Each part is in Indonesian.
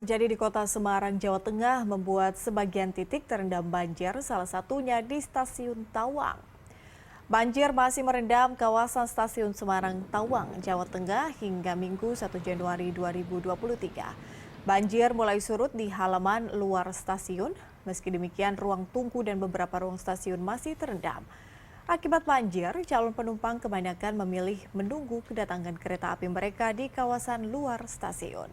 Jadi di kota Semarang, Jawa Tengah membuat sebagian titik terendam banjir, salah satunya di Stasiun Tawang. Banjir masih merendam kawasan Stasiun Semarang Tawang, Jawa Tengah hingga Minggu 1 Januari 2023. Banjir mulai surut di halaman luar stasiun, meski demikian ruang tunggu dan beberapa ruang stasiun masih terendam. Akibat banjir, calon penumpang kebanyakan memilih menunggu kedatangan kereta api mereka di kawasan luar stasiun.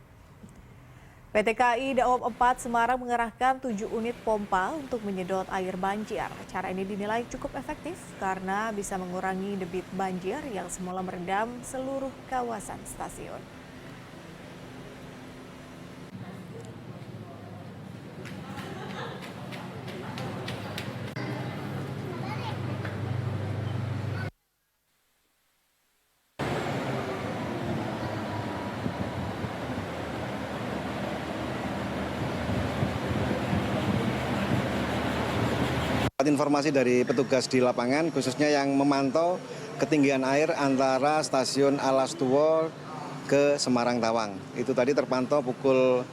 PT KAI Daob 4 Semarang mengerahkan 7 unit pompa untuk menyedot air banjir. Cara ini dinilai cukup efektif karena bisa mengurangi debit banjir yang semula merendam seluruh kawasan stasiun. Informasi dari petugas di lapangan, khususnya yang memantau ketinggian air antara stasiun Alastuwo ke Semarang Tawang. Itu tadi terpantau pukul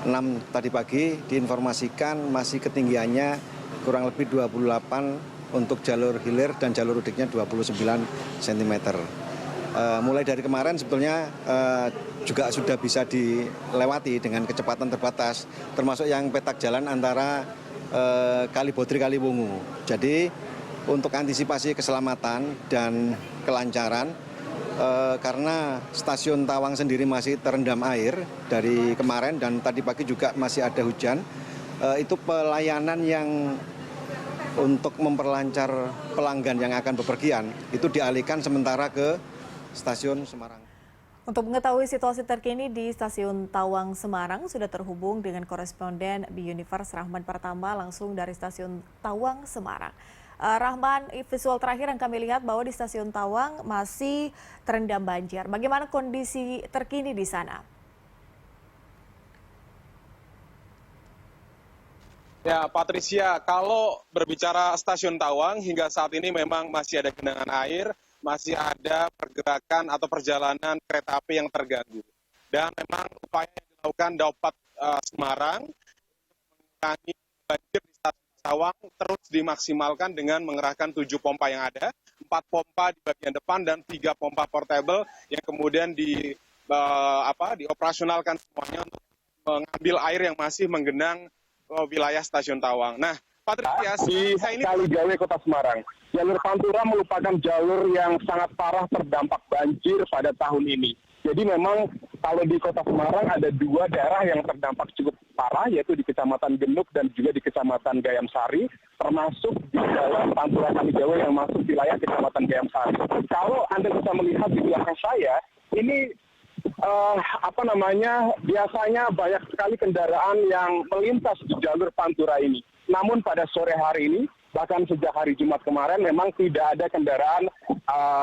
6 tadi pagi, diinformasikan masih ketinggiannya kurang lebih 28 untuk jalur hilir dan jalur udiknya 29 cm. Mulai dari kemarin sebetulnya juga sudah bisa dilewati dengan kecepatan terbatas, termasuk yang petak jalan antara Kalibodri Kaliwungu. Jadi untuk antisipasi keselamatan dan kelancaran, karena stasiun Tawang sendiri masih terendam air dari kemarin dan tadi pagi juga masih ada hujan, itu pelayanan yang untuk memperlancar pelanggan yang akan bepergian itu dialihkan sementara ke stasiun Semarang. Untuk mengetahui situasi terkini di Stasiun Tawang Semarang, sudah terhubung dengan koresponden B-Universe Rahman Pratama langsung dari Stasiun Tawang Semarang. Rahman, visual terakhir yang kami lihat bahwa di Stasiun Tawang masih terendam banjir. Bagaimana kondisi terkini di sana? Ya, Patricia, kalau berbicara Stasiun Tawang hingga saat ini memang masih ada genangan air, masih ada pergerakan atau perjalanan kereta api yang terganggu. Dan memang upaya yang dilakukan Daob 4 Semarang mengurangi banjir di Stasiun Tawang terus dimaksimalkan dengan mengerahkan 7 pompa yang ada, 4 pompa di bagian depan dan 3 pompa portable yang kemudian dioperasionalkan semuanya untuk mengambil air yang masih menggenang wilayah Stasiun Tawang. Nah, Patricia, di Kaligawe, Kota Semarang. Jalur Pantura merupakan jalur yang sangat parah terdampak banjir pada tahun ini. Jadi memang kalau di Kota Semarang ada 2 daerah yang terdampak cukup parah, yaitu di Kecamatan Genuk dan juga di Kecamatan Gayam Sari, termasuk di dalam Pantura Kaligawe yang masuk wilayah Kecamatan Gayam Sari. Kalau Anda bisa melihat di belakang saya, ini biasanya banyak sekali kendaraan yang melintas di jalur Pantura ini. Namun pada sore hari ini, bahkan sejak hari Jumat kemarin, memang tidak ada kendaraan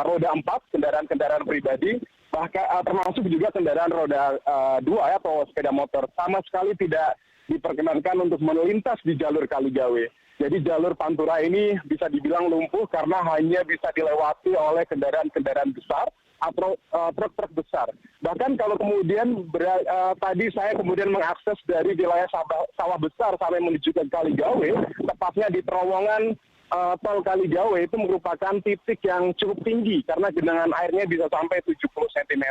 roda 4, kendaraan-kendaraan pribadi, bahkan termasuk juga kendaraan roda 2 atau sepeda motor. Sama sekali tidak diperkenankan untuk melintas di jalur Kaligawe. Jadi jalur Pantura ini bisa dibilang lumpuh karena hanya bisa dilewati oleh kendaraan-kendaraan besar atau truk-truk besar. Bahkan kalau kemudian tadi saya kemudian mengakses dari wilayah Sawah Besar sampai menuju ke Kaligawe, tepatnya di terowongan tol Kaligawe, itu merupakan titik yang cukup tinggi karena genangan airnya bisa sampai 70 cm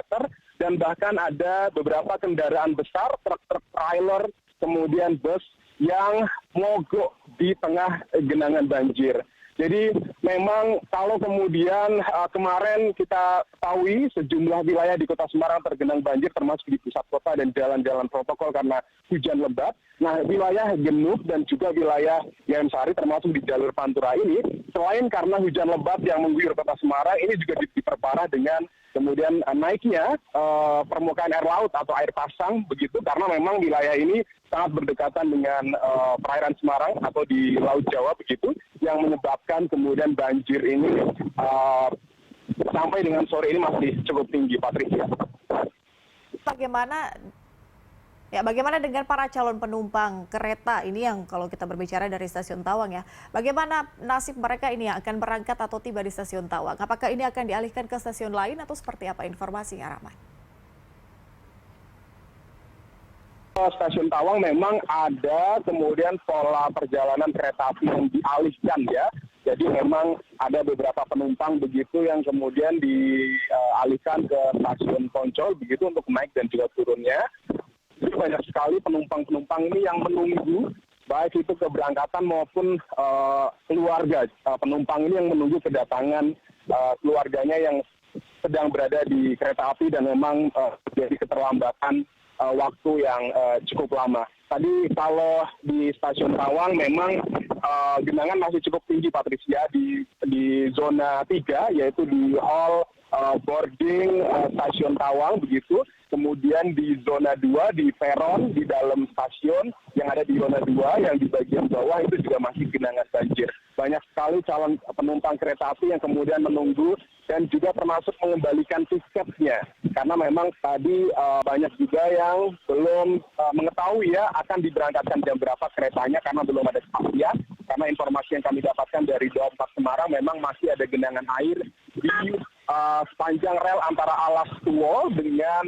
dan bahkan ada beberapa kendaraan besar, truk-truk trailer, kemudian bus yang mogok di tengah genangan banjir. Jadi memang kalau kemudian kemarin kita ketahui sejumlah wilayah di Kota Semarang tergenang banjir termasuk di pusat kota dan jalan-jalan protokol karena hujan lebat. Nah, wilayah Genuk dan juga wilayah Gayam Sari termasuk di jalur Pantura ini, selain karena hujan lebat yang mengguyur Kota Semarang, ini juga diperparah dengan kemudian naiknya permukaan air laut atau air pasang begitu karena memang wilayah ini sangat berdekatan dengan perairan Semarang atau di Laut Jawa begitu yang menyebabkan kemudian banjir ini sampai dengan sore ini masih cukup tinggi, Patricia. Bagaimana dengan para calon penumpang kereta ini yang kalau kita berbicara dari Stasiun Tawang ya, bagaimana nasib mereka ini yang akan berangkat atau tiba di Stasiun Tawang? Apakah ini akan dialihkan ke stasiun lain atau seperti apa informasinya, Rahman? Stasiun Tawang memang ada kemudian pola perjalanan kereta api yang dialihkan ya. Jadi memang ada beberapa penumpang begitu yang kemudian dialihkan ke stasiun Poncol begitu untuk naik dan juga turunnya. Jadi banyak sekali penumpang-penumpang ini yang menunggu baik itu keberangkatan maupun keluarga. Penumpang ini yang menunggu kedatangan keluarganya yang sedang berada di kereta api dan memang terjadi keterlambatan waktu yang cukup lama. Tadi kalau di stasiun Tawang memang genangan masih cukup tinggi, Patricia, di zona 3 yaitu di hall boarding stasiun Tawang begitu. Kemudian di zona 2 di peron di dalam stasiun yang ada di zona 2 yang di bagian bawah itu juga masih genangan banjir. Banyak sekali calon penumpang kereta api yang kemudian menunggu dan juga termasuk mengembalikan tiketnya. Karena memang tadi banyak juga yang belum mengetahui ya akan diberangkatkan jam berapa keretanya karena belum ada kepastian. Karena informasi yang kami dapatkan dari Daob 4 Semarang memang masih ada genangan air di sepanjang rel antara Alas Tuwol dengan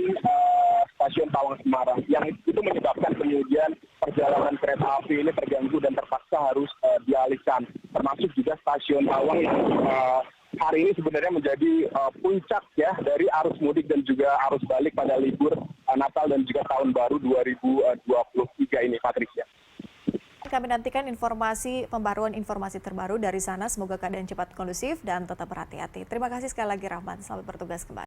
stasiun Tawang Semarang. Yang itu menyebabkan kemudian perjalanan kereta api ini terganggu dan terpaksa harus dialihkan. Termasuk juga stasiun Tawang yang hari ini sebenarnya menjadi puncak ya dari arus mudik dan juga arus balik pada libur Natal dan juga Tahun Baru 2023 ini, Patricia. Kami nantikan pembaruan informasi terbaru dari sana. Semoga keadaan cepat kondusif dan tetap berhati-hati. Terima kasih sekali lagi Rahman. Selamat bertugas kembali.